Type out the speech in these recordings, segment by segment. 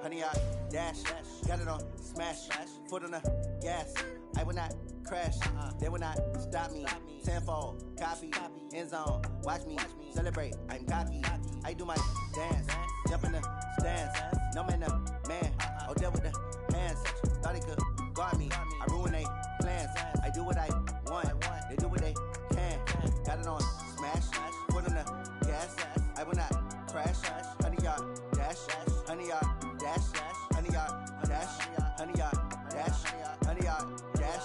100-yard dash. Got it on smash. Foot on the gas. I will not crash. They will not stop me. Tenfold, copy, end zone. Watch me celebrate. I'm cocky. I do my dance. Jump in the stands. No man, man. Oh, there with the hands. Thought he could guard me. I ruin they plans. I do what I want. They do what they can. Got it on smash. Foot on the gas. I will not crash. 100-yard dash. 100-yard dash. 100-yard dash. 100-yard dash. 100-yard dash.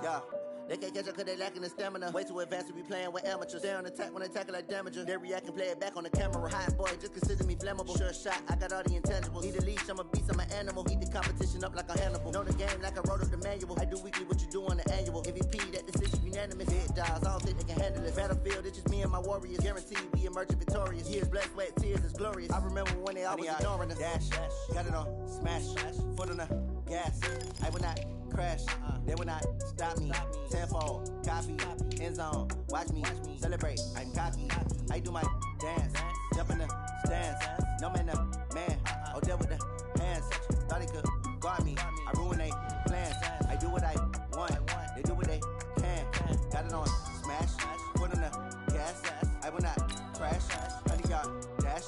Yeah. They can't catch up cause they lacking the stamina. Way too advanced to be playing with amateurs. Stay on attack when they tackle like damager. They react and play it back on the camera. Hot boy, just consider me flammable. Sure shot, I got all the intangibles. Need a leash, I'm a beast, I'm an animal. Eat the competition up like a Hannibal. Know the game like I wrote up the manual. I do weekly what you do on the annual. MVP, that decision unanimous. Hit dials, I don't think they can handle it. Battlefield, it's just me and my warriors. Guaranteed we emerging victorious. Years, blood, sweat, tears, it's glorious. I remember when they always ignoring us. Dash, got it on smash. Foot on the gas. I will not crash. They will not stop me. Tenfold, copy, end zone. Watch me celebrate. I'm cocky. I do my dance. Jump in the stands. No man, man. Oh, there with the hands. Thought he could guard me. I ruin they plans. I do what I want. They do what they can. Got it on smash. Foot on the gas. I will not crash. 100-yard dash.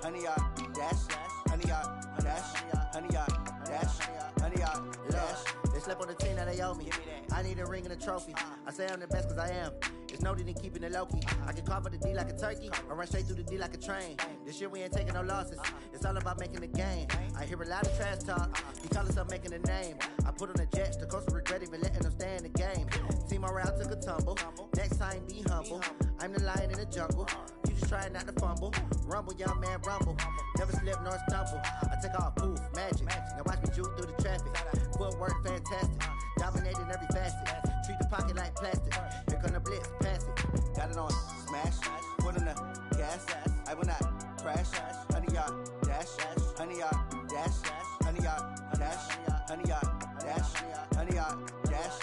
100-yard dash. 100-yard dash. 100-yard dash. 100-yard dash. They slept on the team that they owe me. I need a ring and a trophy. I say I'm the best cause I am. It's no need in keeping it low-key. I can carve up the D like a turkey or run straight through the D like a train. This year we ain't taking no losses. It's all about making the game. I hear a lot of trash talk. You call us up making a name. I put on the Jets. The coach will regret even letting them stay in the game. Team morale took a tumble. Next time be humble. I'm the lion in the jungle. You just try not to fumble. Rumble, young man, rumble. Never slip nor stumble. I take off, poof, magic. Now watch me juke through the traffic. Footwork fantastic. Dominating every facet. Treat the pocket like plastic. Here come the blitz, pass it. Got it on smash. Foot on the gas. I will not crash. 100-yard dash. 100-yard dash. 100-yard dash. 100-yard dash. 100-yard dash.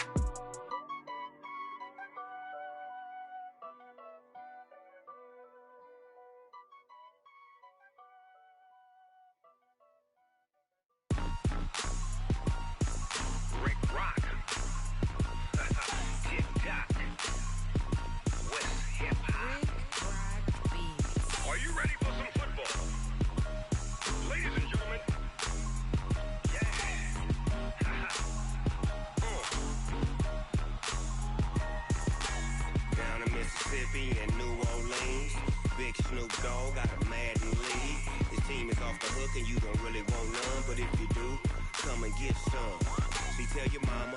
And you don't really want none, but if you do, come and get some. See, tell your mama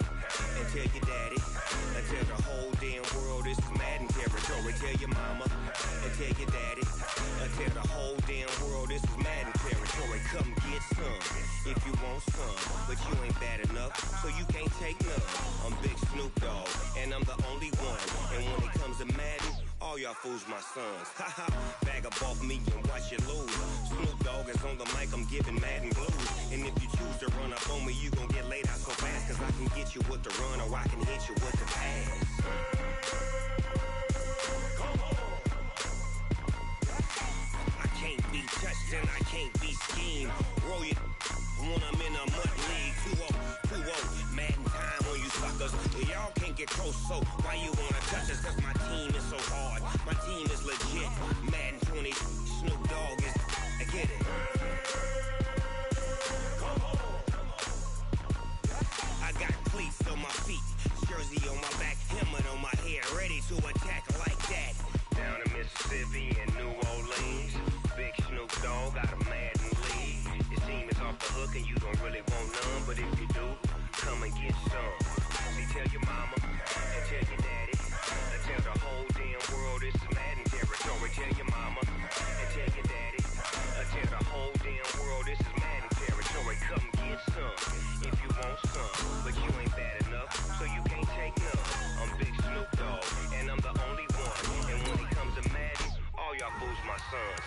and tell your daddy and tell the whole damn world this is Madden territory. Tell your mama and tell your daddy and tell the whole damn world this is Madden territory. Come get some if you want some, but you ain't bad enough, so you can't take none. I'm Big Snoop Dogg, and I'm the only one. And when it comes to Madden, all y'all fools my sons. Haha, bag up off me and watch you lose. Snoop Dogg is on the mic, I'm giving Madden blues. And if you choose to run up on me, you gon' get laid out so fast. Cause I can get you with the run or I can hit you with the pass. I can't be touched and I can't be schemed. Roll you when I'm in a mud league. 2-0, Madden time on you suckers. Y'all can't get close, so why you wanna touch us? Cause my team is so hard, my team is legit. Madden 20, Snoop Dogg is, I get it. I got cleats on my feet, jersey on my back, helmet on my head, ready to attack like that. Down in Mississippi and New Orleans, Big Snoop Dogg got a Madden league. His team is off the hook and you don't really want none, but if you do, come and get some. See, tell your mama and tell your daddy and tell the whole damn world this is Madden territory. Tell your mama and tell your daddy and tell the whole damn world this is Madden territory. Come get some if you want some, but you ain't bad enough, so you can't take none. I'm Big Snoop Dogg, and I'm the only one. And when it comes to Madden, all y'all fools my sons.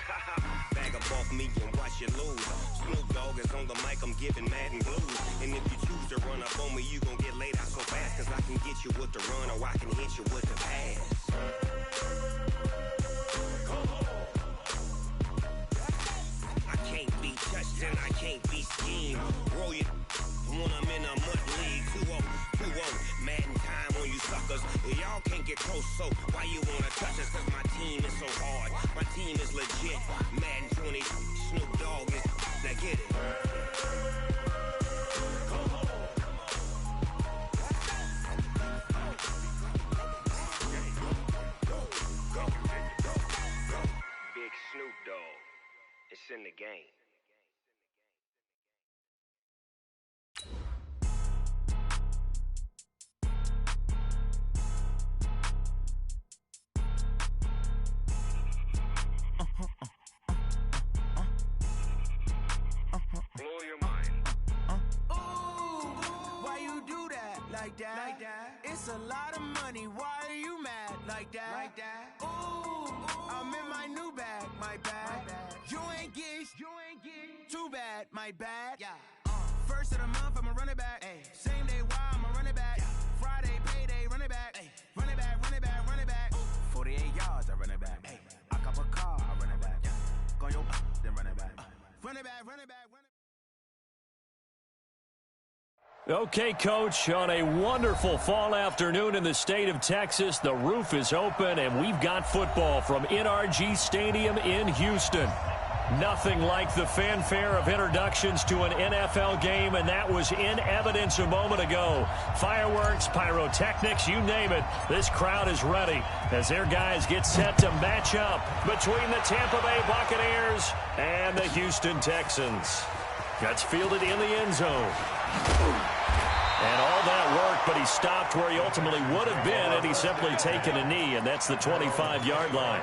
Bag up off me and watch you lose. Snoop Dogg is on the mic, I'm giving Madden blues. And if you choose to run up on me, you gon' get laid out so fast. Cause I can get you with the run or I can hit you with the pass. I can't be touched and I can't be schemed. team. Roll your when I'm in a mud league. 2-0, 2-0. Madden time on you suckers. Y'all can't get close, so why you wanna touch us? Cause my team is so hard. My team is legit. Madden 20, Snoop Dogg is. Now get it. Big Snoop Dogg. It's in the game. Blow your mind. Ooh, why you do that? Like that? It's a lot of money. Why are you mad? Like that? Ooh, I'm in my new bag. My bad. You ain't get. Too bad. My bad. Yeah. First of the month, I'ma run it back. Ay. Same day, why I'ma run it back. Friday, payday, run it back. Ay. Run it back, run it back, run it back. 48 yards, I run it back. Ay. I cop a car, I run it back. Go your then run it back. Run it back, run it back, run it back. Okay, Coach, on a wonderful fall afternoon in the state of Texas, the roof is open, and we've got football from NRG Stadium in Houston. Nothing like the fanfare of introductions to an NFL game, and that was in evidence a moment ago. Fireworks, pyrotechnics, you name it. This crowd is ready as their guys get set to match up between the Tampa Bay Buccaneers and the Houston Texans. That's fielded in the end zone. And all that work, but he stopped where he ultimately would have been had he simply taken a knee, and that's the 25-yard line.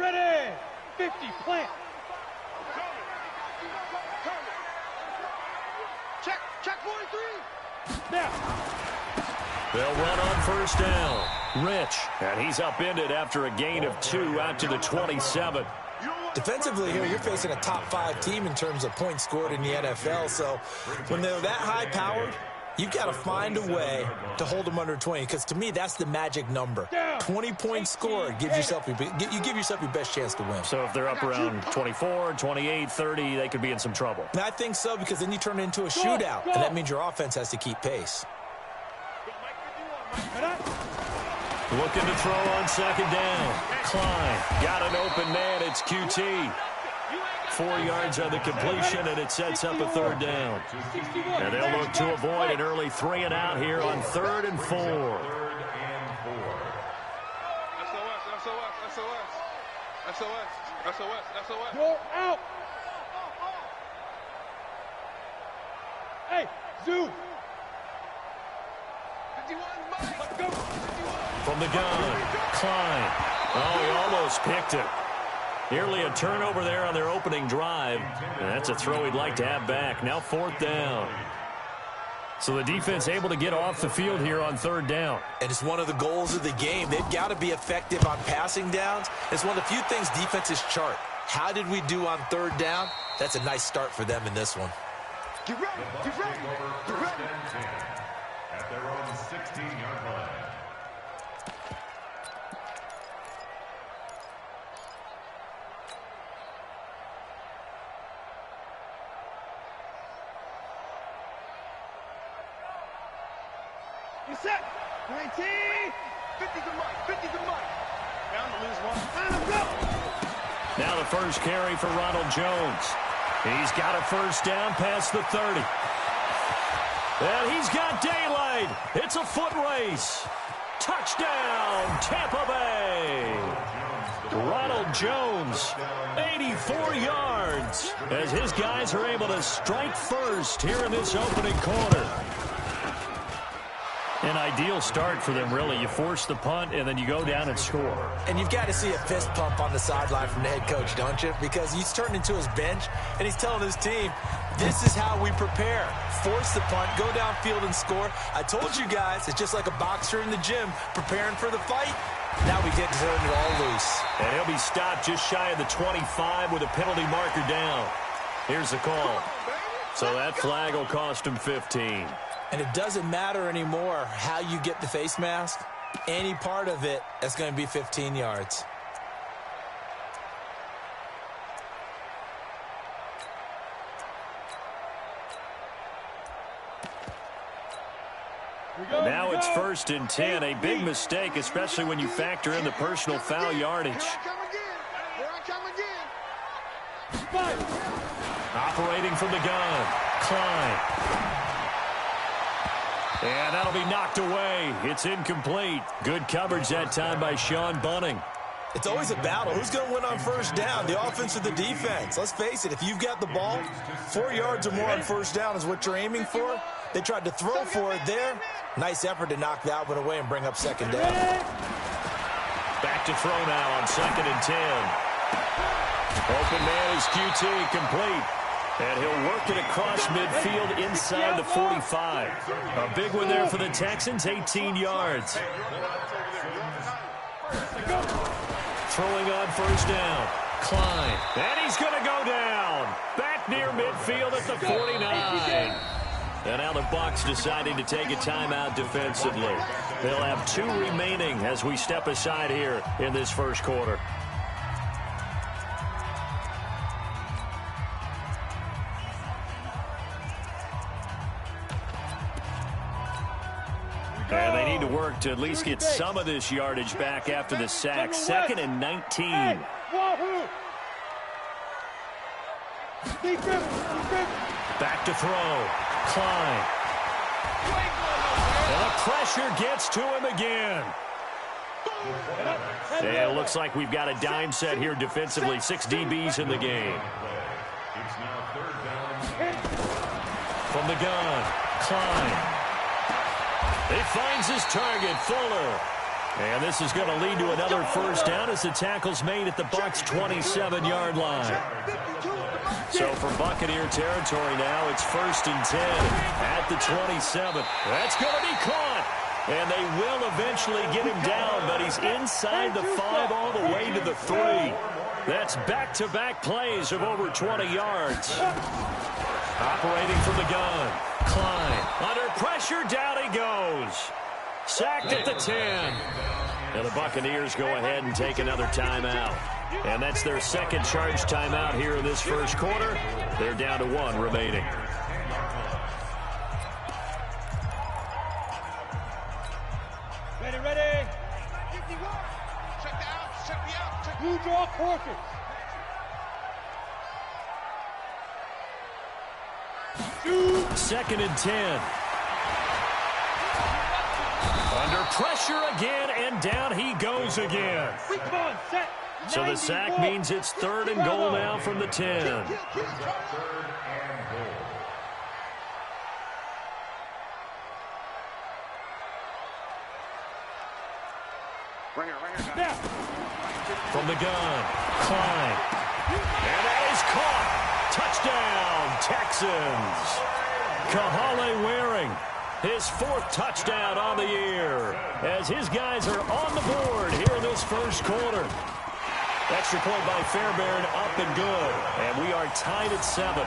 Ready, 50, plant. Check 43. Now. They'll run on first down. Rich, and he's upended after a gain of 2 out to the 27. Defensively here, you're facing a top-5 team in terms of points scored in the NFL, so when they're that high-powered, you've got to find a way to hold them under 20, because to me, that's the magic number. 20 points scored, you give yourself your best chance to win. So if they're up around 24, 28, 30, they could be in some trouble. And I think so, because then you turn it into a shootout, and that means your offense has to keep pace. Looking to throw on second down. Klein got an open man. It's QT. 4 yards on the completion, and it sets up a third down. And they'll look to avoid an early 3 and out here on 3rd and 4. SOS. Go out. Hey, Zoo. 51, let's go. 51. From the gun, Klein. Oh, he almost picked it. Nearly a turnover there on their opening drive. And that's a throw he'd like to have back. Now 4th down. So the defense able to get off the field here on 3rd down. And it's one of the goals of the game. They've got to be effective on passing downs. It's one of the few things defenses chart. How did we do on 3rd down? That's a nice start for them in this one. Get ready. Get ready. At their own 16-yard line. You set. 19. 50's the mic. 50's the mic. Down to lose one. Time to go. Now the first carry for Ronald Jones. He's got a first down past the 30. And he's got daylight. It's a foot race. Touchdown, Tampa Bay. Ronald Jones, 84 yards, as his guys are able to strike first here in this opening quarter. An ideal start for them, really. You force the punt, and then you go down and score. And you've got to see a fist pump on the sideline from the head coach, don't you? Because he's turned into his bench, and he's telling his team, this is how we prepare. Force the punt, go downfield and score. I told you guys, it's just like a boxer in the gym preparing for the fight. Now we get to turn it all loose. And he'll be stopped just shy of the 25 with a penalty marker down. Here's the call. So that flag will cost him 15. And it doesn't matter anymore how you get the face mask. Any part of it is going to be 15 yards. Now it's 1st and 10. A big mistake, especially when you factor in the personal foul yardage. Operating from the gun, Klein. And that'll be knocked away. It's incomplete. Good coverage that time by Sean Bunning. It's always a battle. Who's going to win on first down, the offense or the defense? Let's face it, if you've got the ball, 4 yards or more on first down is what you're aiming for. They tried to throw for it there. Nice effort to knock that one away and bring up second down. Back to throw now on 2nd and 10. Open man is QT, complete. And he'll work it across midfield inside the 45. A big one there for the Texans, 18 yards. Throwing on first down. Klein. And he's going to go down. Back near midfield at the 49. And now the Bucs deciding to take a timeout defensively. They'll have 2 remaining as we step aside here in this first quarter. And they need to work to at least get some of this yardage back after the sack. 2nd and 19. Back to throw. Klein. And the pressure gets to him again. And it looks like we've got a dime set here defensively. 6 DBs in the game. From the gun, Klein. He finds his target, Fuller. And this is going to lead to another first down as the tackle's made at the Bucs' 27-yard line. So for Buccaneer territory now, it's 1st and 10 at the 27. That's going to be caught. And they will eventually get him down, but he's inside the 5 all the way to the 3. That's back-to-back plays of over 20 yards. Operating from the gun. Klein. Under pressure, down he goes. Sacked at the 10. And the Buccaneers go ahead and take another timeout. And that's their second charge timeout here in this first quarter. They're down to 1 remaining. Ready. Check me out. Blue draw quarters. Second and 10. Under pressure again, and down he goes again. So the sack means it's 3rd and goal now from the 10. From the gun, Klein. And that is caught. Touchdown, Texans. Kahale Waring, his 4th touchdown on the year, as his guys are on the board here in this first quarter. Extra point by Fairbairn, up and good. And we are tied at 7.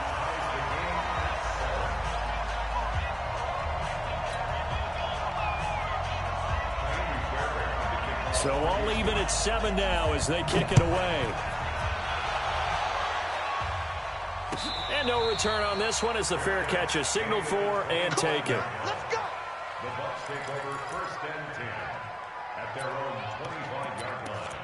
So all even at 7 now as they kick it away. And no return on this one as the fair catch is signaled for and taken. Let's go. The Bucs take over 1st and 10 at their own 25-yard line.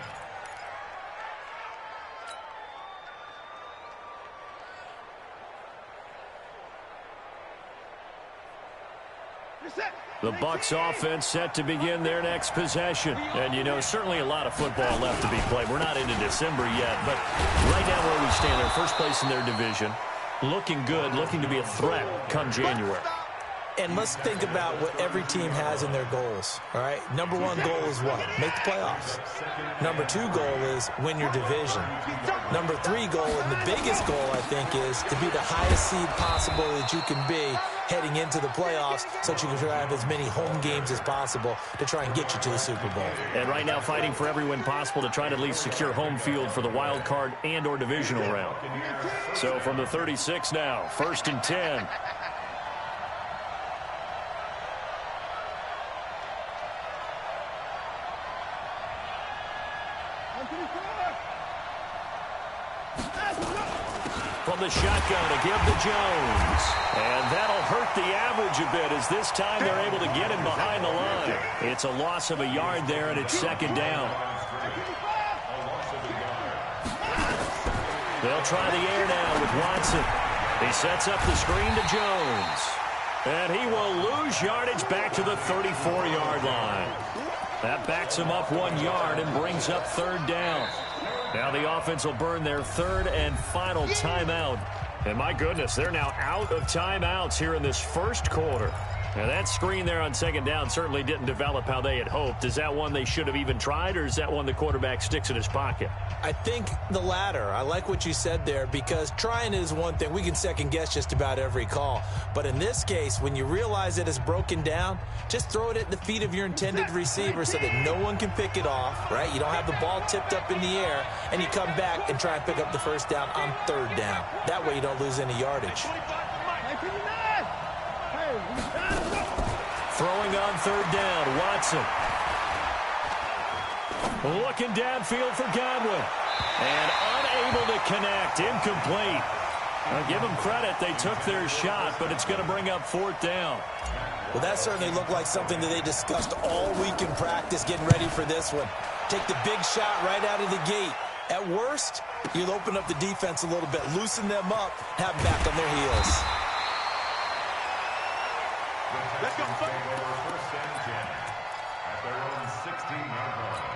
The Bucs offense set to begin their next possession. And, you know, certainly a lot of football left to be played. We're not into December yet, but right now where we stand, they're first place in their division. Looking good, looking to be a threat come January. And let's think about what every team has in their goals, all right? Number one goal is what? Make the playoffs. Number two goal is win your division. Number three goal, and the biggest goal, I think, is to be the highest seed possible that you can be heading into the playoffs so that you can try to have as many home games as possible to try and get you to the Super Bowl. And right now fighting for every win possible to try to at least secure home field for the wild card and or divisional round. So from the 36 now, 1st and 10. From the shotgun to give to Jones. And that'll hurt the average a bit as this time they're able to get him behind the line. It's a loss of a yard there, and it's 2nd down. They'll try the air now with Watson. He sets up the screen to Jones. And he will lose yardage back to the 34-yard line. That backs him up 1 yard and brings up 3rd down. Now the offense will burn their 3rd and final timeout. And my goodness, they're now out of timeouts here in this 1st quarter. Now that screen there on 2nd down certainly didn't develop how they had hoped. Is that one they should have even tried, or is that one the quarterback sticks in his pocket? I think the latter. I like what you said there, because trying is one thing. We can second guess just about every call. But in this case, when you realize it is broken down, just throw it at the feet of your intended receiver so that no one can pick it off, right? You don't have the ball tipped up in the air, and you come back and try and pick up the 1st down on 3rd down. That way you don't lose any yardage. Throwing on 3rd down, Watson. Looking downfield for Godwin. And unable to connect, incomplete. I'll give them credit, they took their shot, but it's going to bring up 4th down. Well, that certainly looked like something that they discussed all week in practice, getting ready for this one. Take the big shot right out of the gate. At worst, you'll open up the defense a little bit, loosen them up, have them back on their heels. Let's go. 1st and 10 at their own 16-yard line.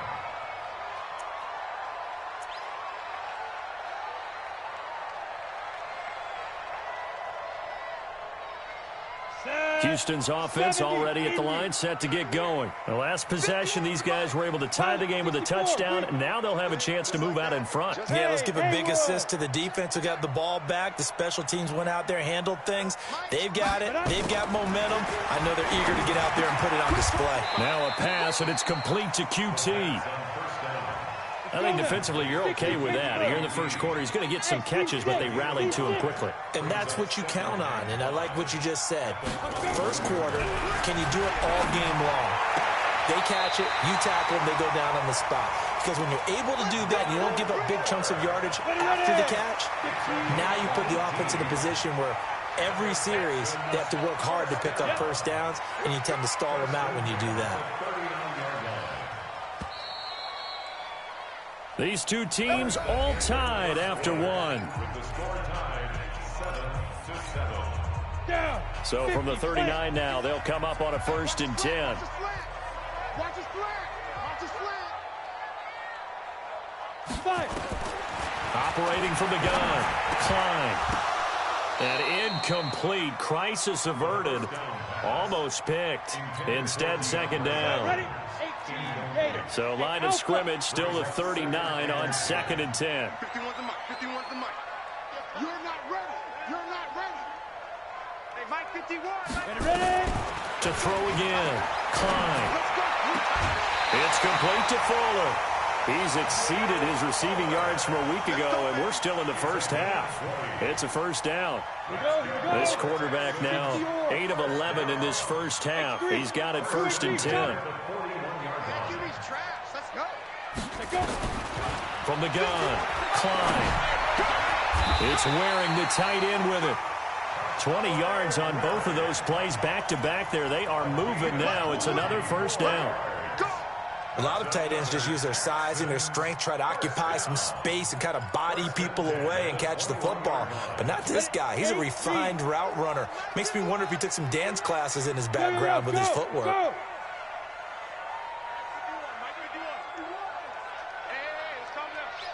Houston's offense already at the line, set to get going. The last possession, these guys were able to tie the game with a touchdown. Now they'll have a chance to move out in front. Yeah, let's give a big assist to the defense who got the ball back. The special teams went out there, handled things. They've got it. They've got momentum. I know they're eager to get out there and put it on display. Now a pass, and it's complete to QT. I think defensively you're okay with that. Here in the 1st quarter, he's going to get some catches, but they rallied to him quickly. And that's what you count on, and I like what you just said. 1st quarter, can you do it all game long? They catch it, you tackle them, they go down on the spot. Because when you're able to do that, you don't give up big chunks of yardage after the catch, now you put the offense in a position where every series they have to work hard to pick up 1st downs, and you tend to stall them out when you do that. These two teams all tied after 1. So from the 39 now, they'll come up on a 1st and 10. Operating from the gun, Klein. And incomplete, crisis averted, almost picked. Instead, 2nd down. So line of scrimmage still the 39 on 2nd and 10. 51's the mic. 51's the mic. You're not ready. You're not ready. Hey, Mike 51. Ready? To throw again. Klein. It's complete to Fuller. He's exceeded his receiving yards from a week ago, and we're still in the 1st half. It's a 1st down. This quarterback now 8 of 11 in this 1st half. He's got it 1st and 10. From the gun, Klein. It's wearing the tight end with it. 20 yards on both of those plays back-to-back there. They are moving now. It's another 1st down. A lot of tight ends just use their size and their strength, try to occupy some space and kind of body people away and catch the football. But not this guy. He's a refined route runner. Makes me wonder if he took some dance classes in his background with his footwork.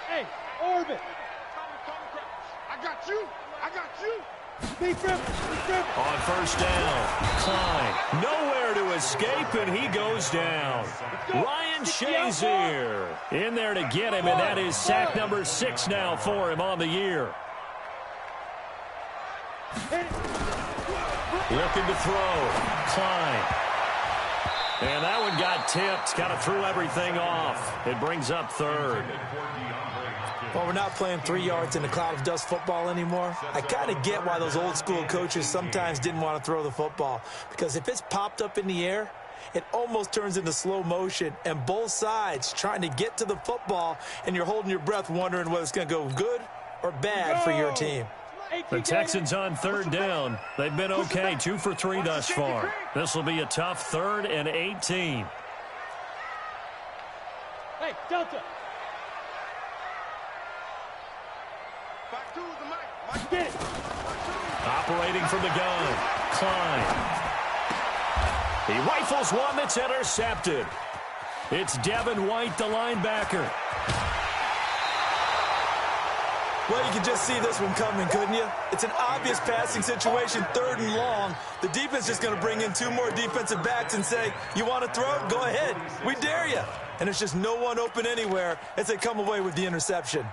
Hey, Orbit. I got you. I got you. On first down, Klein nowhere to escape, and he goes down. Ryan Shazier in there to get him, and that is sack number 6 now for him on the year. Looking to throw, Klein. And that one got tipped, kind of threw everything off. It brings up 3rd. Well, we're not playing 3 yards in a cloud of dust football anymore. I kind of get why those old school coaches sometimes didn't want to throw the football. Because if it's popped up in the air, it almost turns into slow motion. And both sides trying to get to the football, and you're holding your breath wondering whether it's going to go good or bad for your team. The Texans on 3rd down. They've been okay, 2 for 3 thus far. This will be a tough 3rd and 18. Hey, Delta. Get it. Operating from the gun, Klein. He rifles one that's intercepted. It's Devin White, the linebacker. Well, you can just see this one coming, couldn't you? It's an obvious passing situation, 3rd and long. The defense is going to bring in 2 more defensive backs and say, you want to throw it? Go ahead. We dare you. And there's just no one open anywhere as they come away with the interception.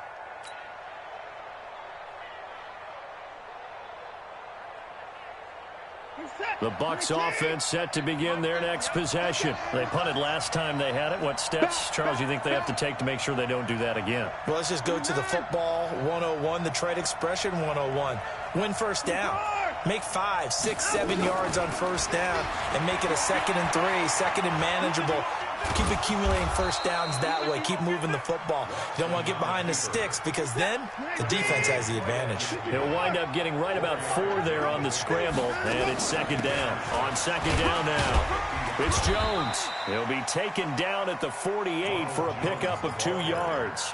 The Bucs offense set to begin their next possession. They punted last time they had it. What steps, Charles, you think they have to take to make sure they don't do that again? Well, let's just go to the football 101, the trade expression 101. Win first down. Make 5, 6, 7 yards on first down and make it a 2nd and 3, 2nd and manageable. Keep accumulating first downs that way. Keep moving the football. You don't want to get behind the sticks because then the defense has the advantage. He'll wind up getting right about 4 there on the scramble, and it's 2nd down. On 2nd down now, it's Jones. He'll be taken down at the 48 for a pickup of 2 yards.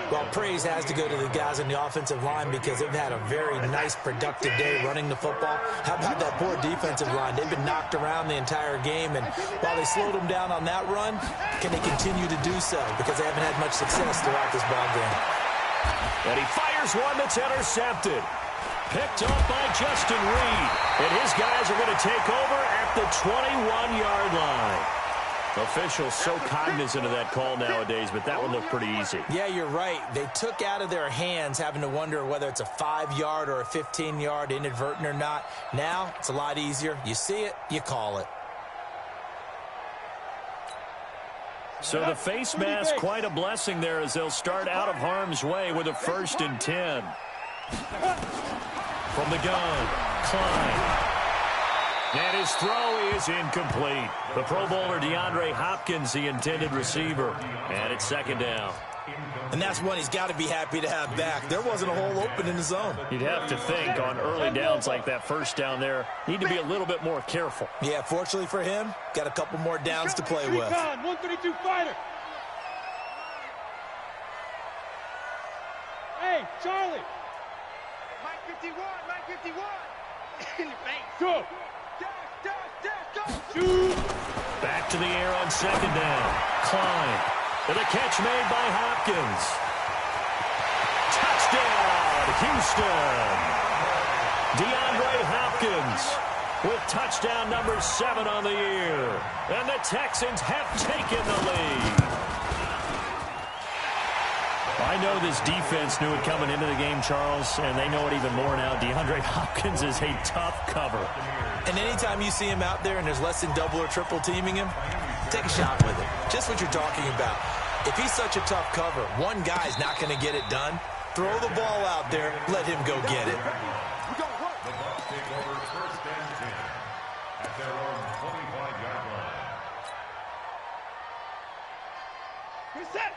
Well, praise has to go to the guys on the offensive line because they've had a very nice, productive day running the football. How about that poor defensive line? They've been knocked around the entire game, and while they slowed them down on that run, can they continue to do so? Because they haven't had much success throughout this ball game. And he fires one that's intercepted. Picked up by Justin Reed. And his guys are going to take over at the 21-yard line. Officials so cognizant of that call nowadays, but that would look pretty easy. Yeah, you're right. They took out of their hands having to wonder whether it's a 5-yard or a 15-yard, inadvertent or not. Now, it's a lot easier. You see it, you call it. So the face mask, quite a blessing there as they'll start out of harm's way with a 1st and 10. From the gun, Klein. And his throw is incomplete. The Pro Bowler DeAndre Hopkins, the intended receiver. And it's 2nd down. And that's one he's got to be happy to have back. There wasn't a hole open in the zone. You'd have to think on early downs like that first down there, need to be a little bit more careful. Yeah, fortunately for him, got a couple more downs to play with. 132 fighter. Hey, Charlie. Mike 51, Mike 51. In the face. Go. Shoot. Back to the air on 2nd down. Klein. And a catch made by Hopkins. Touchdown, Houston. DeAndre Hopkins with touchdown number 7 on the year. And the Texans have taken the lead. I know this defense knew it coming into the game, Charles, and they know it even more now. DeAndre Hopkins is a tough cover. And anytime you see him out there and there's less than double or triple teaming him, take a shot with him. Just what you're talking about. If he's such a tough cover, one guy's not going to get it done. Throw the ball out there. Let him go get it. The Bucs take over 1st and 10 at their own 25-yard line.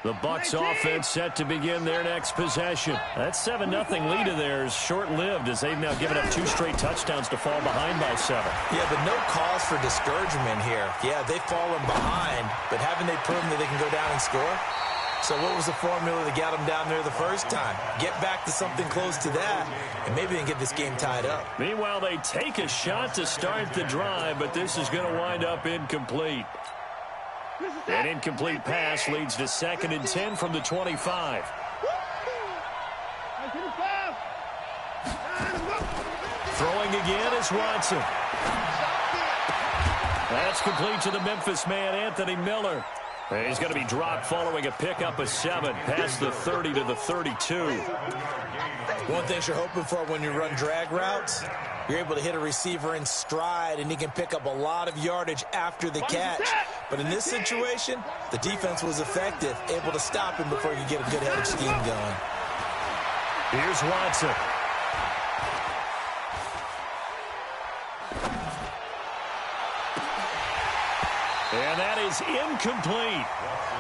The Bucs offense set to begin their next possession. That 7-0 lead of theirs short-lived as they've now given up 2 straight touchdowns to fall behind by 7. Yeah, but no cause for discouragement here. Yeah, they've fallen behind, but haven't they proven that they can go down and score? So what was the formula that got them down there the first time? Get back to something close to that, and maybe they can get this game tied up. Meanwhile, they take a shot to start the drive, but this is going to wind up incomplete. An incomplete pass leads to 2nd and 10 from the 25. Throwing again is Watson. That's complete to the Memphis man, Anthony Miller. And he's going to be dropped following a pickup of 7 past the 30 to the 32. One thing you're hoping for when you run drag routes, you're able to hit a receiver in stride, and he can pick up a lot of yardage after the catch. But in this situation, the defense was effective, able to stop him before he could get a good head of steam going. Here's Watson. And that is incomplete.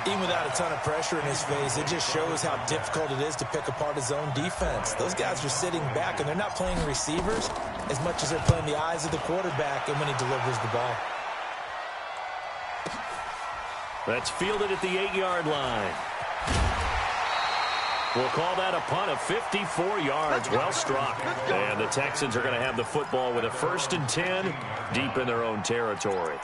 Even without a ton of pressure in his face, it just shows how difficult it is to pick apart his own defense. Those guys are sitting back, and they're not playing receivers as much as they're playing the eyes of the quarterback and when he delivers the ball. That's fielded at the 8-yard line. We'll call that a punt of 54 yards. Well struck. And the Texans are going to have the football with a 1st and 10 deep in their own territory.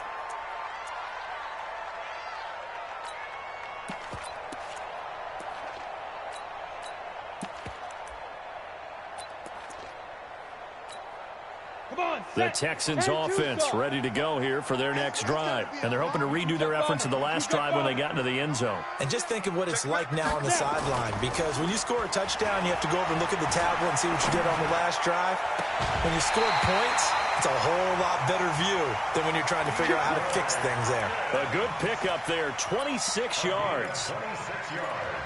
The Texans offense ready to go here for their next drive. And they're hoping to redo their efforts in the last drive when they got into the end zone. And just think of what it's like now on the sideline, because when you score a touchdown, you have to go over and look at the tablet and see what you did on the last drive. When you scored points, it's a whole lot better view than when you're trying to figure out how to fix things there. A good pickup there, 26 yards.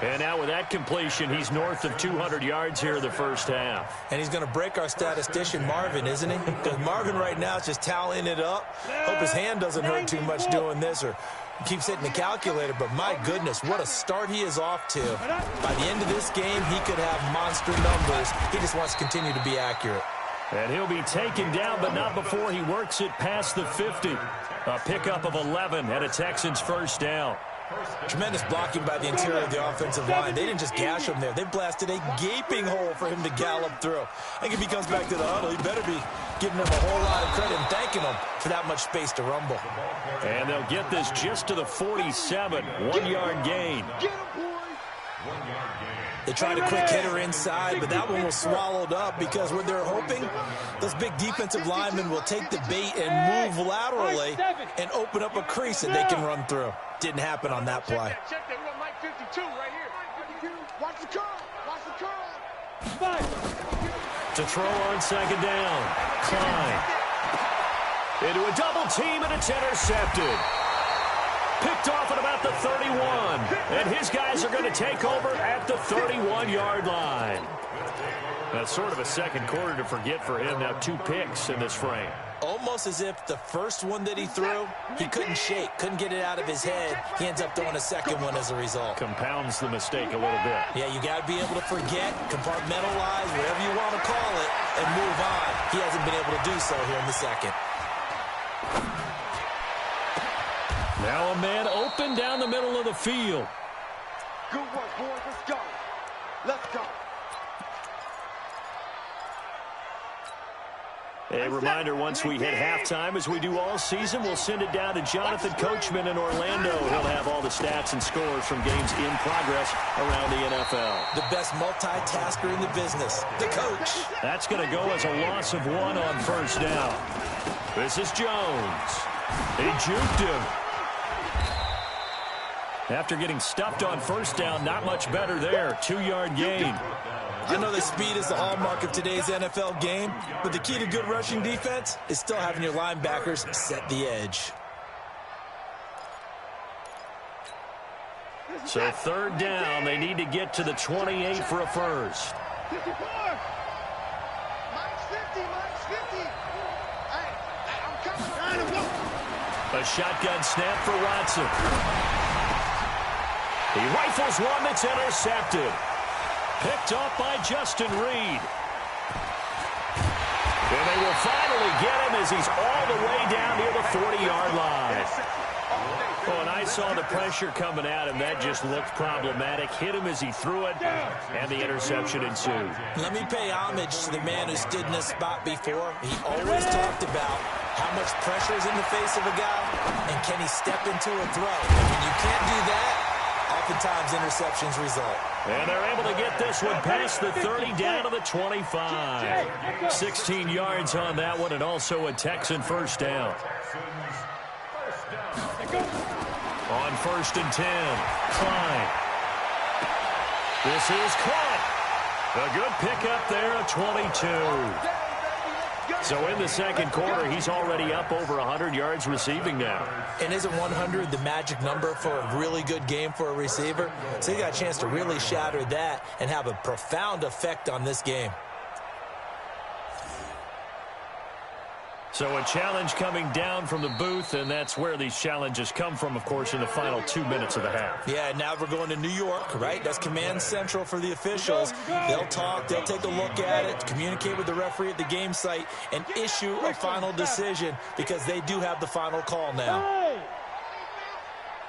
And now with that completion, he's north of 200 yards here in the first half. And he's going to break our statistician, Marvin, isn't he? Because Marvin right now is just tallying it up. Hope his hand doesn't hurt too much doing this, or he keeps hitting the calculator. But my goodness, what a start he is off to. By the end of this game, he could have monster numbers. He just wants to continue to be accurate. And he'll be taken down, but not before he works it past the 50. A pickup of 11 and a Texans first down. Tremendous blocking by the interior of the offensive line. They didn't just gash him there. They blasted a gaping hole for him to gallop through. I think if he comes back to the huddle, he better be giving him a whole lot of credit and thanking him for that much space to rumble. And they'll get this just to the 47. 1-yard gain. They tried a quick hitter inside, but that one was swallowed up because what they're hoping, those big defensive linemen will take the bait and move laterally and open up a crease that they can run through. Didn't happen on that play. Check that. We got Mike 52 right here. Watch the curl. Watch the curl. To throw on second down. Klein. Into a double team, and it's intercepted. Picked off at about the 31. And his guys are going to take over at the 31-yard line. That's sort of a second quarter to forget for him. Now 2 picks in this frame. Almost as if the first one that he threw, he couldn't shake, couldn't get it out of his head. He ends up throwing a second one as a result. Compounds the mistake a little bit. Yeah, you got to be able to forget, compartmentalize, whatever you want to call it, and move on. He hasn't been able to do so here in the second. Now a man open down the middle of the field. Good work, boys. Let's go. Let's go. A reminder, once we hit halftime, as we do all season, we'll send it down to Jonathan Coachman in Orlando. He'll have all the stats and scores from games in progress around the NFL. The best multitasker in the business, the coach. That's going to go as a loss of 1 on first down. This is Jones. He juked him. After getting stuffed on first down, not much better there. 2-yard gain. I know that speed is the hallmark of today's NFL game, but the key to good rushing defense is still having your linebackers set the edge. So 3rd down, they need to get to the 28 for a first. 54. Minus 50. Hey, I'm coming. A shotgun snap for Watson. He rifles one that's intercepted. Picked off by Justin Reed. And they will finally get him as he's all the way down near the 40-yard line. Oh, and I saw the pressure coming at him. That just looked problematic. Hit him as he threw it, and the interception ensued. Let me pay homage to the man who stood in this spot before. He always talked about how much pressure is in the face of a guy, and can he step into a throw. And when you can't do that, I'll oftentimes interceptions result. And they're able to get this one past the 30 down to the 25. 16 yards on that one, and also a Texan first down. On 1st and 10, Klein. This is caught. A good pickup there, a 22. So in the second quarter, he's already up over 100 yards receiving now. And isn't 100 the magic number for a really good game for a receiver? So he got a chance to really shatter that and have a profound effect on this game. So a challenge coming down from the booth, and that's where these challenges come from, of course, in the final 2 minutes of the half. Yeah, now we're going to New York, right? That's command central for the officials. They'll talk, they'll take a look at it, communicate with the referee at the game site, and issue a final decision because they do have the final call now.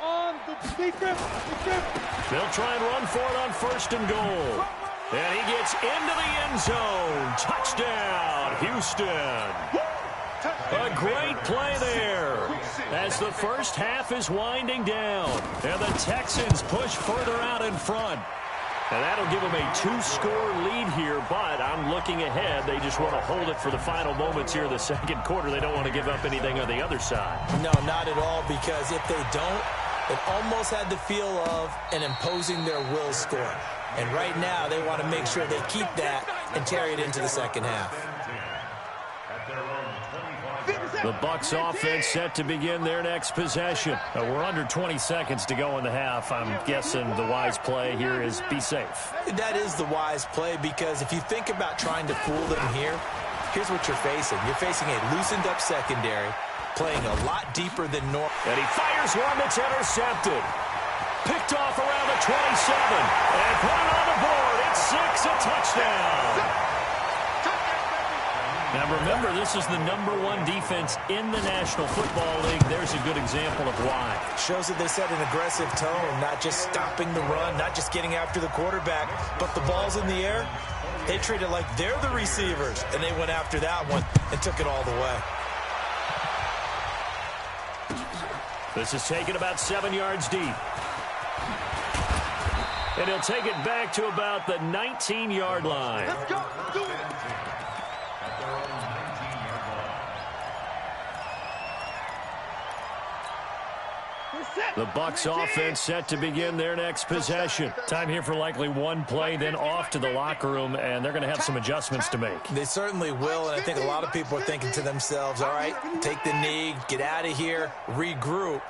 On the defense. They'll try and run for it on 1st and goal. And he gets into the end zone. Touchdown, Houston. A great play there as the first half is winding down. And the Texans push further out in front. And that'll give them a 2-score lead here, but I'm looking ahead. They just want to hold it for the final moments here in the second quarter. They don't want to give up anything on the other side. No, not at all, because if they don't, it almost had the feel of an imposing their will score. And right now, they want to make sure they keep that and carry it into the second half. The Bucs offense set to begin their next possession. We're under 20 seconds to go in the half. I'm guessing the wise play here is be safe. That is the wise play, because if you think about trying to fool them here, here's what you're facing. You're facing a loosened up secondary, playing a lot deeper than normal. And he fires one that's intercepted. Picked off around the 27. And put it on the board. It's 6, a touchdown. Now remember, this is the #1 defense in the National Football League. There's a good example of why. Shows that they set an aggressive tone, not just stopping the run, not just getting after the quarterback, but the ball's in the air. They treat it like they're the receivers, and they went after that one and took it all the way. This is taken about 7 yards deep. And he'll take it back to about the 19-yard line. Let's go. Do it. The Bucs offense set to begin their next possession. Time here for likely one play, then off to the locker room, and they're going to have some adjustments to make. They certainly will, and I think a lot of people are thinking to themselves, all right, take the knee, get out of here, regroup.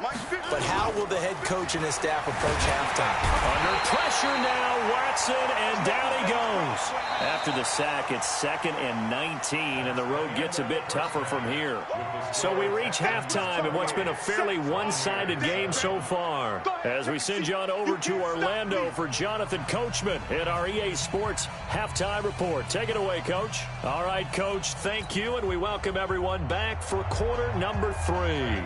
But how will the head coach and his staff approach halftime? Under pressure now, Watson, and down he goes. After the sack, it's 2nd and 19, and the road gets a bit tougher from here. So we reach halftime in what's been a fairly one-sided game so far, as we send you on over to Orlando for Jonathan Coachman in our EA Sports Halftime Report. Take it away, Coach. All right, Coach, thank you, and we welcome everyone back for quarter number 3.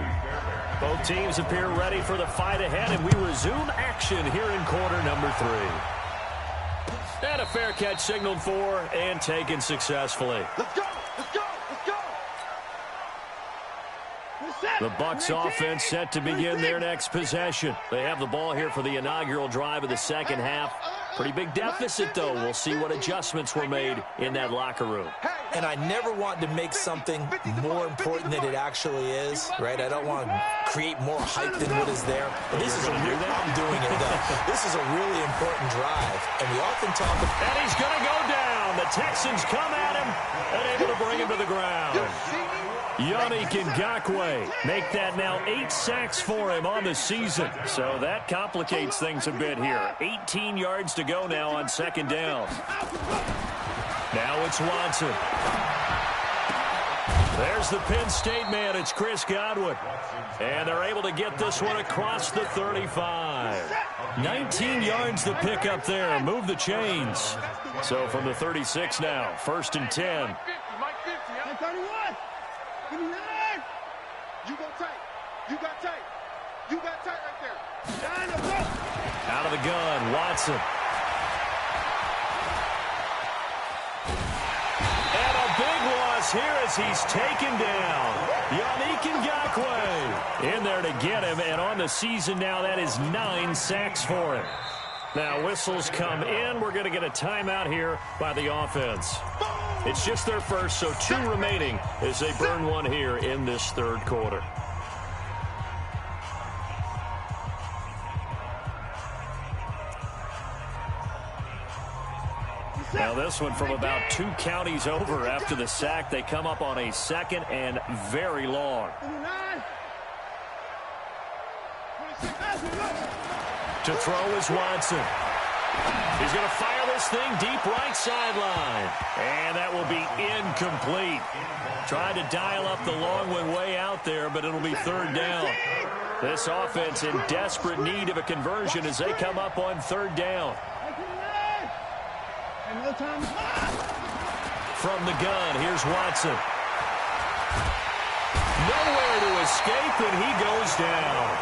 Both teams appear ready for the fight ahead, and we resume action here in quarter number 3. And a fair catch signaled for and taken successfully. Let's go. Let's go. Let's go. The Bucs offense set to begin their next possession. They have the ball here for the inaugural drive of the second half. Pretty big deficit, though. We'll see what adjustments were made in that locker room. And I never want to make something more important than it actually is, right? I don't want to create more hype than what is there. But this is a real, I'm doing it, though. This is a really important drive. And we often talk about... And he's going to go down. The Texans come at him and able to bring him to the ground. Yannick Ngakoue make that now 8 sacks for him on the season. So that complicates things a bit here. 18 yards to go now on second down. Now it's Watson. There's the Penn State man. It's Chris Godwin. And they're able to get this one across the 35. 19 yards to pick up there. Move the chains. So from the 36 now, 1st and 10. You go tight. You got tight. You got tight right there. Out of the gun, Watson. And a big loss is here as he's taken down. MHTheGawdROC in there to get him, and on the season now, that is 9 sacks for him. Now, whistles come in. We're going to get a timeout here by the offense. It's just their first, so 2 remaining as they burn one here in this third quarter. Now this one from about 2 counties over after the sack. They come up on a second and very long. To throw is Watson. He's going to fire this thing deep right sideline. And that will be incomplete. Tried to dial up the long one way out there, but it'll be third down. This offense in desperate need of a conversion as they come up on third down. From the gun, here's Watson. Nowhere to escape, and he goes down.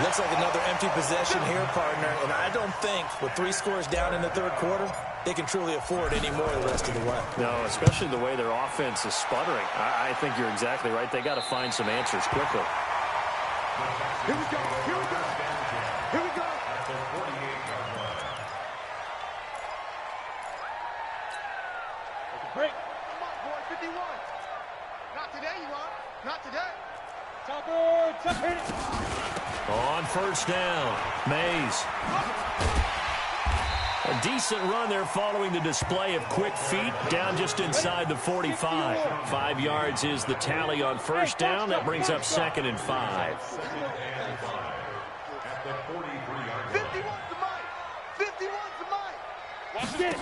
Looks like another empty possession here, partner. And I don't think, with 3 scores down in the third quarter, they can truly afford any more the rest of the way. No, especially the way their offense is sputtering. I think you're exactly right. They got to find some answers quickly. Here we go. Here we go. Here we go. Break. Come on, boy. 51. Not today, you are. Not today. Tucker, hit it. On first down, Mays. A decent run there following the display of quick feet down just inside the 45. 5 yards is the tally on first down. That brings up 2nd and 5. 51's the mic. 51's the mic. Watch it.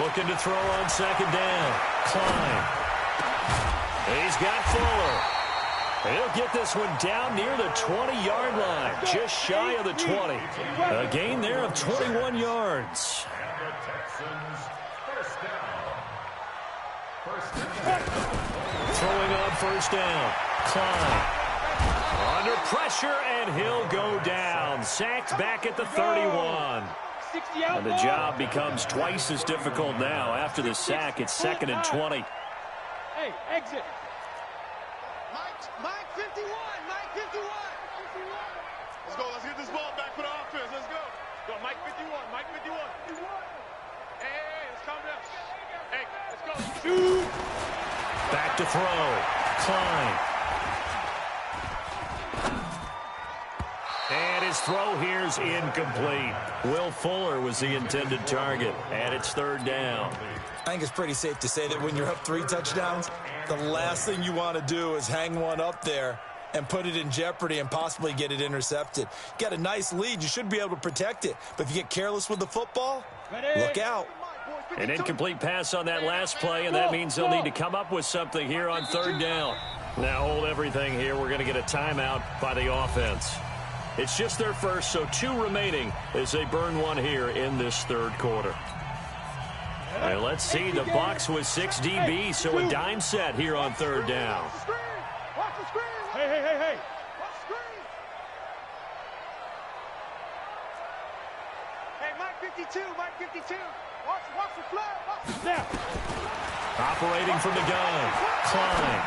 Looking to throw on second down. Klein. He's got Fuller. He'll get this one down near the 20-yard line, just shy of the 20. A gain there of 21 yards. Throwing on first down. Klein. Under pressure, and he'll go down. Sacked back at the 31. And the job becomes twice as difficult now. After the sack, it's 2nd and 20. Hey, exit. Mike 51. Mike 51. Let's go. Let's get this ball back for the offense. Let's go. Go, Mike 51. Mike 51. Hey, let's calm down. Hey, let's go. Shoot. Back to throw. Klein. And his throw here's incomplete. Will Fuller was the intended target, and it's third down. I think it's pretty safe to say that when you're up 3 touchdowns, the last thing you want to do is hang one up there and put it in jeopardy and possibly get it intercepted. Got a nice lead. You should be able to protect it. But if you get careless with the football, look out. An incomplete pass on that last play, and that means they'll need to come up with something here on third down. Now hold everything here. We're going to get a timeout by the offense. It's just their first, so 2 remaining as they burn one here in this third quarter. And let's see, the Bucs with 6 DB, so a dime set here on third down. Watch the screen. Hey. Watch the screen. Hey, Mike 52. Mike 52. Watch the flag. Watch the Snap. Operating from the gun, Klein.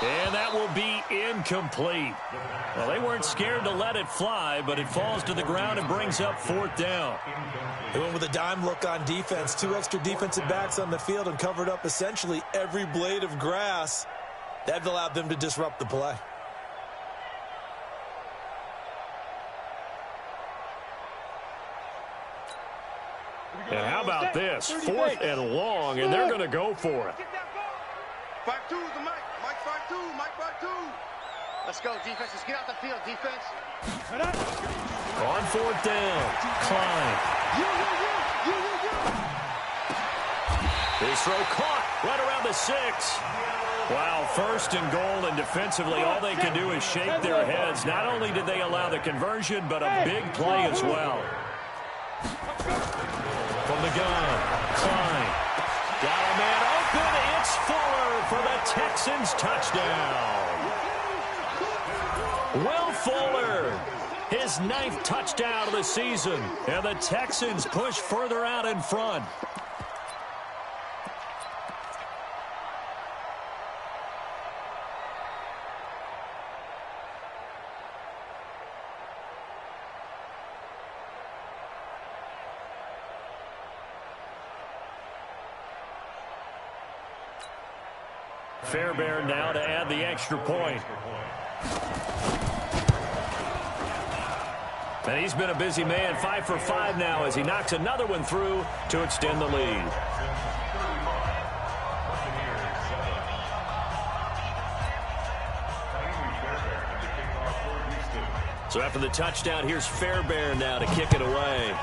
And that will be incomplete. Well, they weren't scared to let it fly, but it falls to the ground and brings up 4th down. They went with a dime look on defense. 2 extra defensive backs on the field and covered up essentially every blade of grass. That allowed them to disrupt the play. And how about this? 4th and long, and they're going to go for it. 5-2 is the Mike. Mike 5-2. Mike 5-2. Let's go, defense. Let's get out the field, defense. On 4th down, Klein. His throw caught right around the 6. Wow, 1st and goal, and defensively all they can do is shake their heads. Not only did they allow the conversion, but a big play as well. From the gun, Klein. Got a man open. It's Fuller for the Texans touchdown. Will Fuller, his 9th touchdown of the season, and the Texans push further out in front. Fairbairn now to add the extra point. And he's been a busy man, 5 for 5 now as he knocks another one through to extend the lead. So after the touchdown, here's Fairbairn now to kick it away.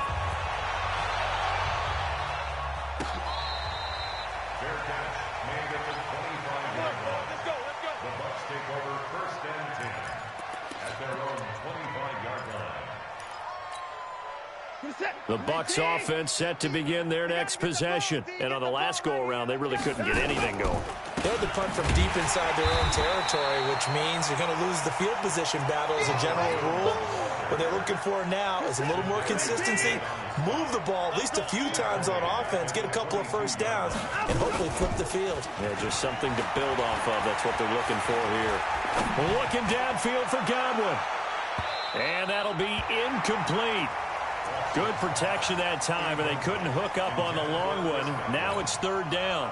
The Bucs offense set to begin their next possession. And on the last go-around, they really couldn't get anything going. They had to punt from deep inside their own territory, which means you're going to lose the field position battle as a general rule. What they're looking for now is a little more consistency, move the ball at least a few times on offense, get a couple of first downs, and hopefully flip the field. Yeah, just something to build off of. That's what they're looking for here. Looking downfield for Godwin. And that'll be incomplete. Good protection that time, and they couldn't hook up on the long one. Now it's third down.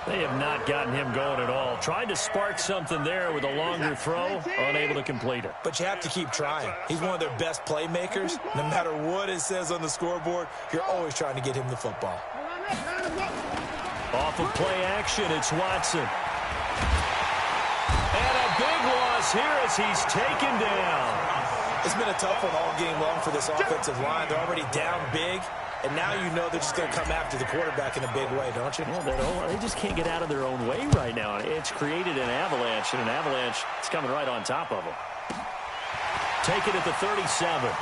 They have not gotten him going at all. Tried to spark something there with a longer throw, unable to complete it. But you have to keep trying. He's one of their best playmakers. No matter what it says on the scoreboard, you're always trying to get him the football. Off of play action, it's Watson. And a big loss here as he's taken down. It's been a tough one all game long for this offensive line. They're already down big, and now you know they're just going to come after the quarterback in a big way, don't you? Well, they just can't get out of their own way right now. It's created an avalanche, and an avalanche is coming right on top of them. Take it at the 37.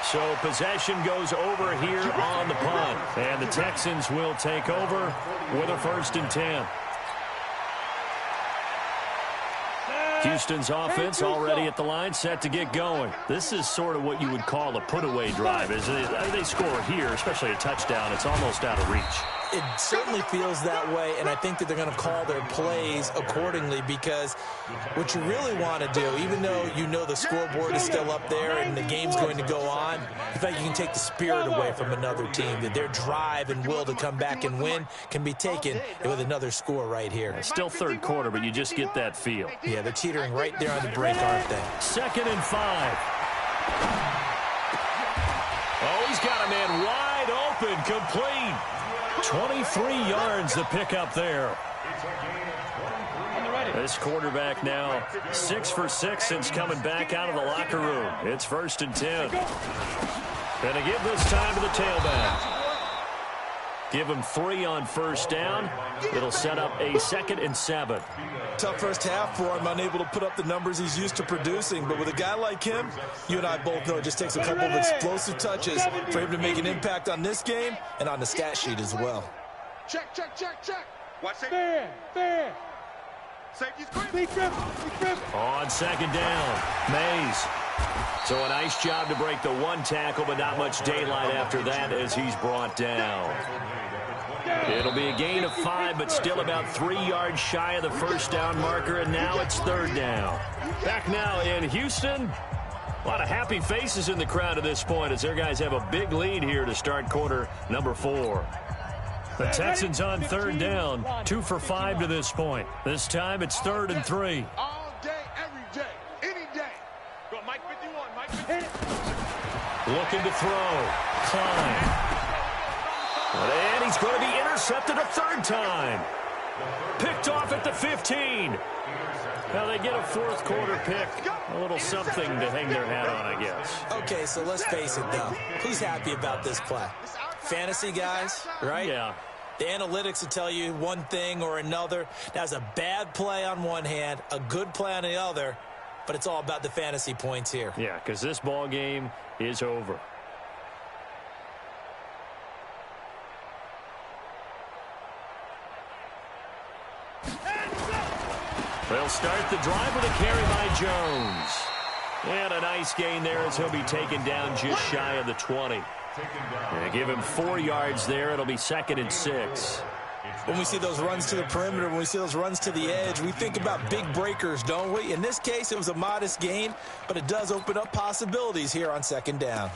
So possession goes over here on the punt, and the Texans will take over with a 1st and 10. Houston's offense already at the line, set to get going. This is sort of what you would call a put-away drive. As they score here, especially a touchdown, it's almost out of reach. It certainly feels that way, and I think that they're going to call their plays accordingly because what you really want to do, even though you know the scoreboard is still up there and the game's going to go on, in fact, you can take the spirit away from another team, that their drive and will to come back and win can be taken with another score right here. It's still third quarter, but you just get that feel. Yeah, they're teetering right there on the brink, aren't they? 2nd and 5. Oh, he's got a man wide open, complete. 23 yards to pick up there. This quarterback now 6 for 6 since coming back out of the locker room. It's 1st and 10. Gonna give this time to the tailback. Give him 3 on first down. It'll set up a 2nd and 7. Tough first half for him, unable to put up the numbers he's used to producing. But with a guy like him, you and I both know it just takes a couple of explosive touches for him to make an impact on this game and on the stat sheet as well. Check. Watch it. Fair. Safety's quick. Big trip. On 2nd down, Mays. So a nice job to break the one tackle, but not much daylight after that as he's brought down. It'll be a gain of 5, but still about 3 yards shy of the first down marker, and now it's 3rd down. Back now in Houston. A lot of happy faces in the crowd at this point as their guys have a big lead here to start quarter number 4. The Texans on 3rd down, 2 for 5 to this point. This time it's 3rd and 3. All day, every day, any day. Go, Mike 51, Mike 51. Looking to throw. Klein. And he's going to be intercepted a 3rd time. Picked off at the 15. Now they get a 4th quarter pick. A little something to hang their hat on, I guess. Okay, so let's face it, though. Who's happy about this play? Fantasy guys, right? Yeah. The analytics will tell you one thing or another. That's a bad play on one hand, a good play on the other, but it's all about the fantasy points here. Yeah, because this ball game is over. They'll start the drive with a carry by Jones. And a nice gain there as he'll be taken down just shy of the 20. Yeah, give him 4 yards there. It'll be 2nd and 6. When we see those runs to the perimeter, when we see those runs to the edge, we think about big breakers, don't we? In this case, it was a modest gain, but it does open up possibilities here on 2nd down.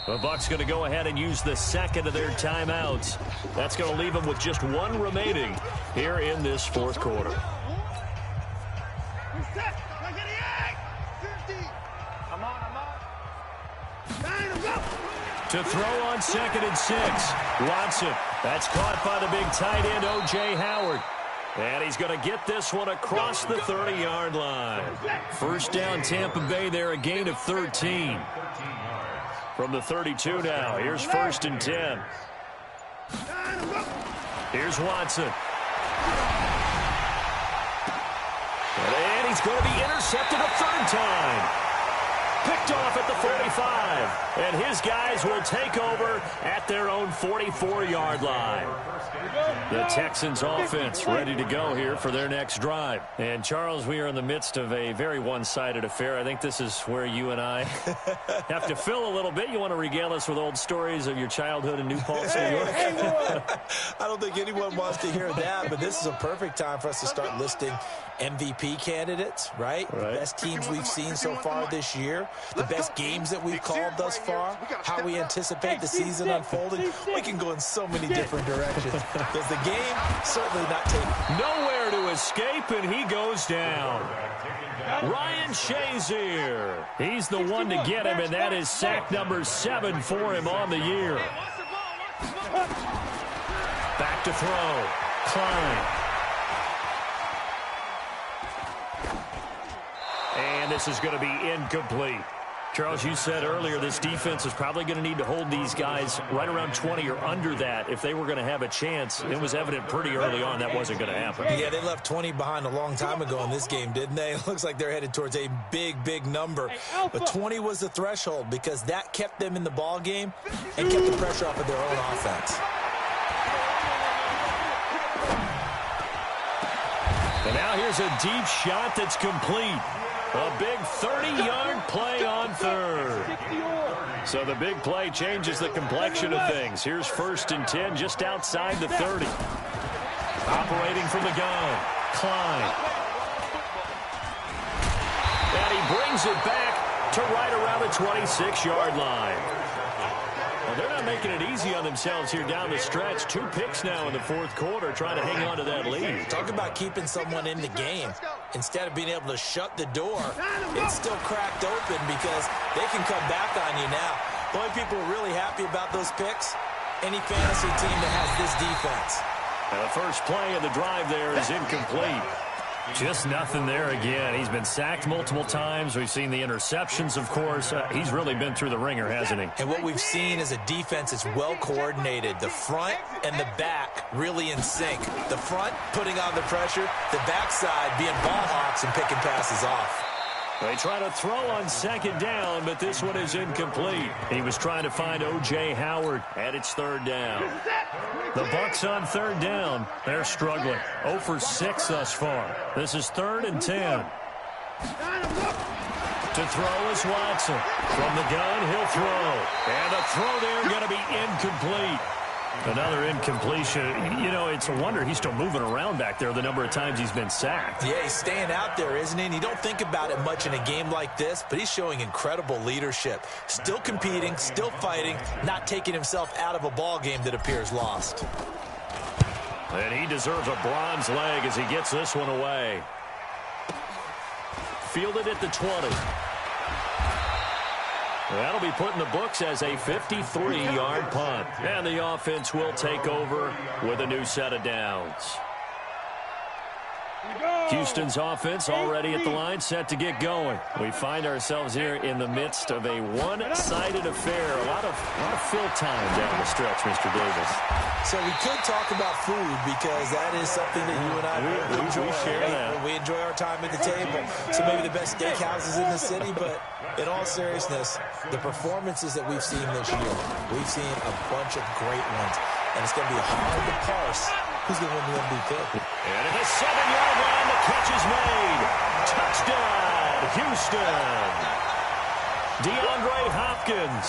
The Bucs going to go ahead and use the second of their timeouts. That's going to leave them with just one remaining here in this fourth quarter. To throw on 2nd and 6. Watson. That's caught by the big tight end, O.J. Howard. And he's going to get this one across the 30-yard line. First down, Tampa Bay there, a gain of 13. From the 32 now. Here's 1st and 10. Here's Watson. And he's going to be intercepted a third time. Picked off at the 45. And his guys will take over at their own 44-yard line. The Texans offense ready to go here for their next drive. And, Charles, we are in the midst of a very one-sided affair. I think this is where you and I have to fill a little bit. You want to regale us with old stories of your childhood in New Paltz, New York? I don't think anyone wants to hear that, but this is a perfect time for us to start listing MVP candidates, right? The best teams we've seen so far this year, the best games that we've called thus far, how we anticipate the season unfolding. We can go in so many different directions. Because the game certainly not taken. Nowhere to escape, and he goes down. Ryan Shazier. He's the one to get him, and that is sack number 7 for him on the year. Back to throw. Klein. And this is going to be incomplete. Charles, you said earlier this defense is probably going to need to hold these guys right around 20 or under that if they were going to have a chance. It was evident pretty early on that wasn't going to happen. Yeah, they left 20 behind a long time ago in this game, didn't they? It looks like they're headed towards a big, big number. But 20 was the threshold because that kept them in the ball game and kept the pressure off of their own offense. And now here's a deep shot that's complete. A big 30-yard play on third. So the big play changes the complexion of things. Here's 1st and 10 just outside the 30. Operating from the gun. Klein. And he brings it back to right around the 26-yard line. Well, they're not making it easy on themselves here down the stretch. 2 picks now in the fourth quarter trying to hang on to that lead. Talk about keeping someone in the game. Instead of being able to shut the door, it's still cracked open because they can come back on you now. The only people who are really happy about those picks, any fantasy team that has this defense. And the first play of the drive there is incomplete. Just nothing there again. He's been sacked multiple times. We've seen the interceptions, of course. He's really been through the ringer, hasn't he? And what we've seen is a defense that's well coordinated. The front and the back really in sync. The front putting on the pressure, the backside being ball hawks and picking passes off. They try to throw on 2nd down, but this one is incomplete. He was trying to find O.J. Howard, and it's 3rd down. The Bucs on 3rd down. They're struggling. 0 for 6 thus far. This is 3rd and 10. To throw is Watson. From the gun, he'll throw. And the throw there going to be incomplete. Another incompletion. You know, it's a wonder he's still moving around back there the number of times he's been sacked. Yeah, he's staying out there, isn't he? And you don't think about it much in a game like this, but he's showing incredible leadership. Still competing, still fighting, not taking himself out of a ball game that appears lost. And he deserves a bronze leg as he gets this one away. Fielded at the 20. That'll be put in the books as a 53-yard punt. And the offense will take over with a new set of downs. Houston's offense already at the line, set to get going. We find ourselves here in the midst of a one-sided affair. A lot of fill time down the stretch, Mr. Davis. So we could talk about food because that is something that you and I enjoy. We share that. We enjoy our time at the table. So maybe the best steakhouses in the city, but in all seriousness, the performances that we've seen this year, we've seen a bunch of great ones, and it's going to be hard to parse who's going to win the MVP. And at the 7-yard line, the catch is made. Touchdown, Houston. DeAndre Hopkins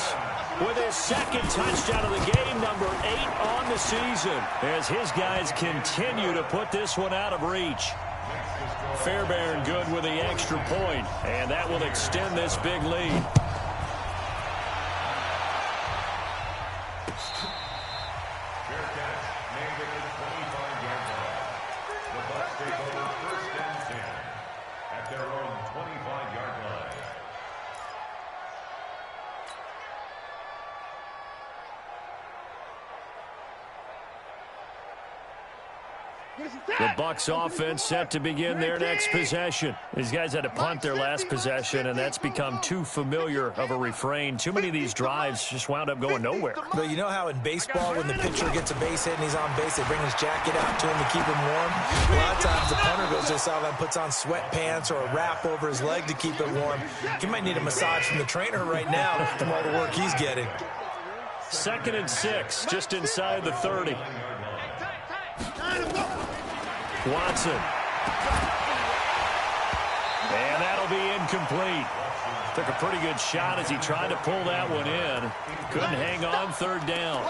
with his 2nd touchdown of the game, number 8 on the season, as his guys continue to put this one out of reach. Fairbairn good with the extra point, and that will extend this big lead. The Bucs offense set to begin their next possession. These guys had to punt their last possession, and that's become too familiar of a refrain. Too many of these drives just wound up going nowhere. But you know how in baseball, when the pitcher gets a base hit and he's on base, they bring his jacket out to him to keep him warm? A lot of times the punter goes to the sideline, puts on sweatpants or a wrap over his leg to keep it warm. He might need a massage from the trainer right now from all the work he's getting. 2nd and 6, just inside the 30. Watson. And that'll be incomplete. Took a pretty good shot as he tried to pull that one in. Couldn't hang on 3rd down.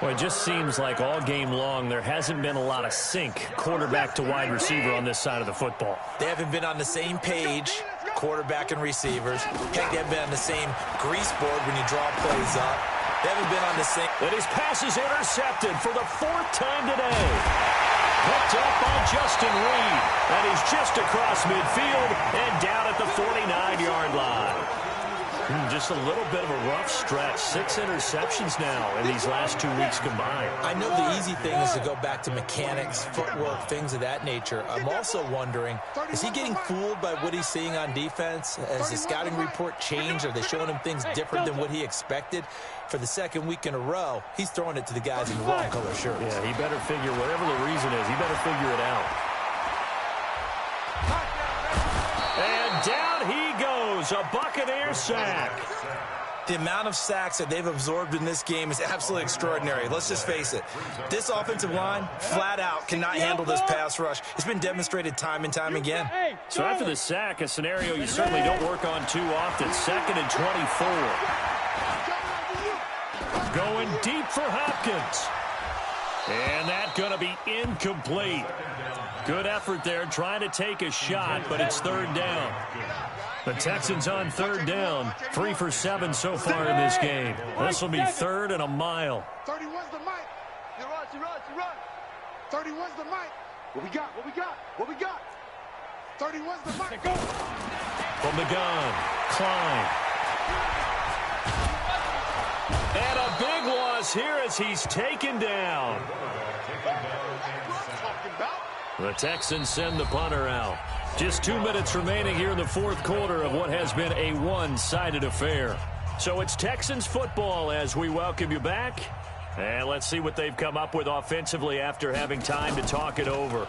Well, it just seems like all game long there hasn't been a lot of sync quarterback to wide receiver on this side of the football. They haven't been on the same page, quarterback and receivers. Heck, they haven't been on the same grease board when you draw plays up. They haven't been on the same. And his pass is intercepted for the 4th time today. Picked up by Justin Reed. And he's just across midfield and down at the 49-yard line. Just a little bit of a rough stretch. 6 interceptions now in these last 2 weeks combined. I know the easy thing is to go back to mechanics, footwork, things of that nature. I'm also wondering, is he getting fooled by what he's seeing on defense? Has the scouting report changed? Are they showing him things different than what he expected? For the 2nd week in a row, he's throwing it to the guys in wrong color shirts. Yeah, he better figure, whatever the reason is, he better figure it out. And down he goes, a Buccaneer sack. The amount of sacks that they've absorbed in this game is absolutely extraordinary. Let's just face it. This offensive line, flat out, cannot handle this pass rush. It's been demonstrated time and time again. So after the sack, a scenario you certainly don't work on too often. 2nd and 24. Going deep for Hopkins. And that's going to be incomplete. Good effort there trying to take a shot, but it's 3rd down. The Texans on 3rd down. 3 for 7 so far in this game. This will be 3rd and a mile. 31's the mic. You run. 31's the mic. What we got? 31's the mic. Go. From the gun, Klein. And a big loss here as he's taken down. The Texans send the punter out. Just 2 minutes remaining here in the 4th quarter of what has been a one-sided affair. So it's Texans football as we welcome you back. And let's see what they've come up with offensively after having time to talk it over.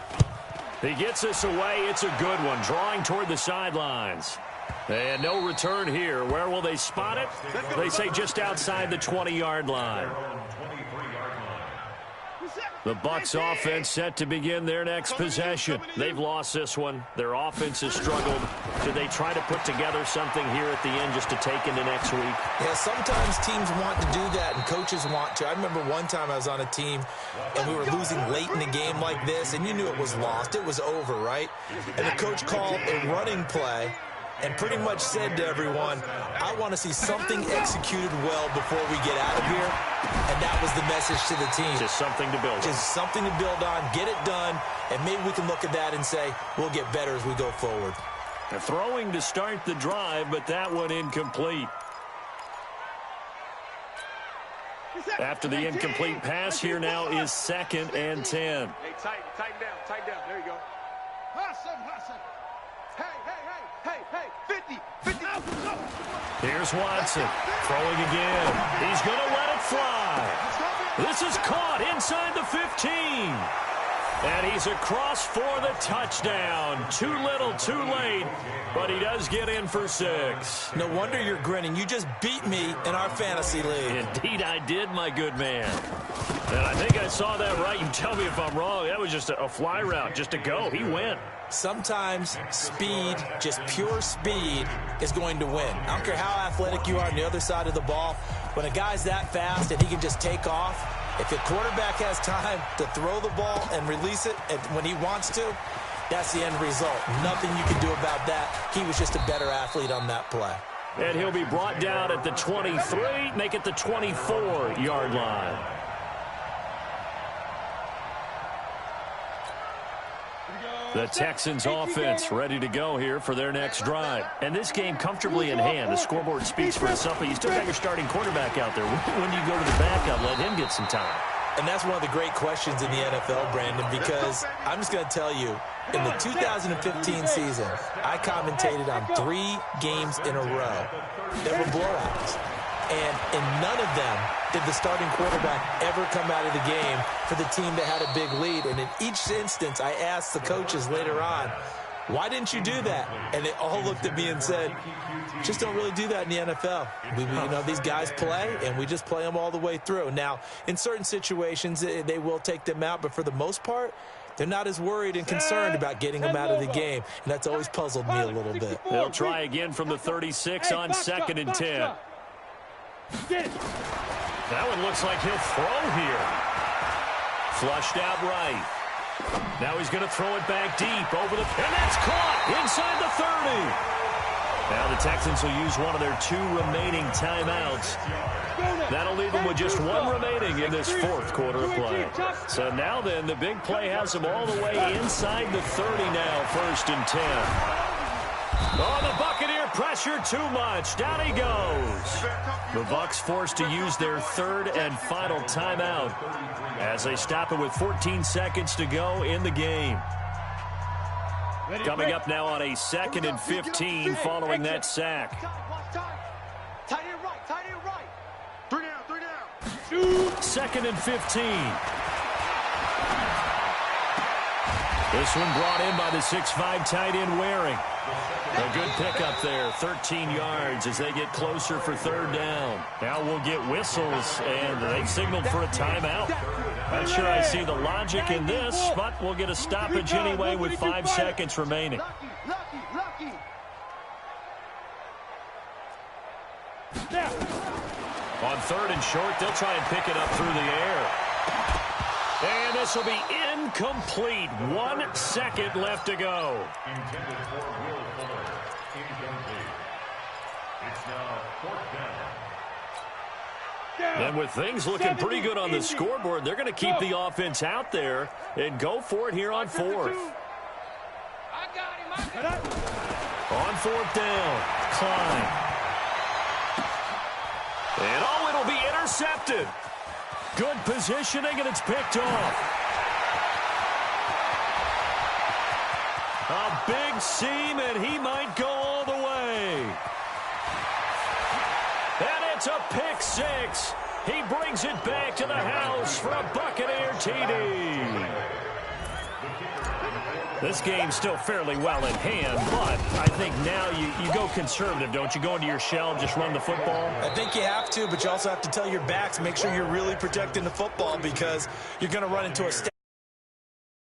He gets us away. It's a good one, drawing toward the sidelines. And no return here. Where will they spot it? They say just outside the 20-yard line. The Bucs offense set to begin their next possession. They've lost this one. Their offense has struggled. Do they try to put together something here at the end just to take into next week? Yeah, sometimes teams want to do that and coaches want to. I remember one time I was on a team and we were losing late in the game like this, and you knew it was lost. It was over, right? And the coach called a running play and pretty much said to everyone, I want to see something executed well before we get out of here. And that was the message to the team. Just something to build on. Just something to build on, get it done, and maybe we can look at that and say, we'll get better as we go forward. They're throwing to start the drive, but that one incomplete. After the incomplete pass, here now is 2nd and 10. Hey, tighten down. There you go. Hustle. Hey, 50. Here's Watson, throwing again. He's going to let it fly. This is caught inside the 15. And he's across for the touchdown. Too little, too late, but he does get in for 6. No wonder you're grinning. You just beat me in our fantasy league. Indeed I did, my good man. And I think I saw that right. You tell me if I'm wrong. That was just a fly route, just a go. He went. Sometimes speed, just pure speed, is going to win. I don't care how athletic you are on the other side of the ball. When a guy's that fast and he can just take off, if the quarterback has time to throw the ball and release it when he wants to, that's the end result. Nothing you can do about that. He was just a better athlete on that play. And he'll be brought down at the 23, make it the 24-yard line. The Texans offense ready to go here for their next drive. And this game comfortably in hand. The scoreboard speaks for itself, but you still got your starting quarterback out there. When do you go to the backup, let him get some time? And that's one of the great questions in the NFL, Brandon, because I'm just going to tell you, in the 2015 season, I commentated on 3 games in a row that were blowouts. And in none of them did the starting quarterback ever come out of the game for the team that had a big lead. And in each instance, I asked the coaches later on, why didn't you do that? And they all looked at me and said, just don't really do that in the NFL. These guys play, and we just play them all the way through. Now, in certain situations, they will take them out, but for the most part, they're not as worried and concerned about getting them out of the game, and that's always puzzled me a little bit. They'll try again from the 36 on 2nd and 10. That one looks like he'll throw here. Flushed out right. Now he's going to throw it back deep over the... And that's caught inside the 30. Now the Texans will use one of their 2 remaining timeouts. That'll leave them with just 1 remaining in this 4th quarter of play. So now then, the big play has them all the way inside the 30 now, 1st and 10. Oh, the Buccaneer pressure too much. Down he goes. The Bucs forced to use their 3rd and final timeout as they stop it with 14 seconds to go in the game. Coming up now on a 2nd and 15 following that sack. Tight end right, tight end right. 3 down, 3 down. 2nd and 15. This one brought in by the 6'5" tight end Waring. A good pickup there, 13 yards as they get closer for 3rd down. Now we'll get whistles, and they signaled for a timeout. Not sure I see the logic in this, but we'll get a stoppage anyway with 5 seconds remaining. On 3rd and short, they'll try and pick it up through the air. And this will be incomplete. 1 second left to go. Intended for Will Fuller. Incomplete. It's now 4th down. And with things looking pretty good on the scoreboard, they're going to keep the offense out there and go for it here on 4th. On 4th down, Klein. And it'll be intercepted. Good positioning, and it's picked off. A big seam, and he might go all the way. And it's a pick 6. He brings it back to the house for a Buccaneer TD. This game's still fairly well in hand, but I think now you go conservative, don't you? Go into your shell, just run the football? I think you have to, but you also have to tell your backs, make sure you're really protecting the football because you're going to run into a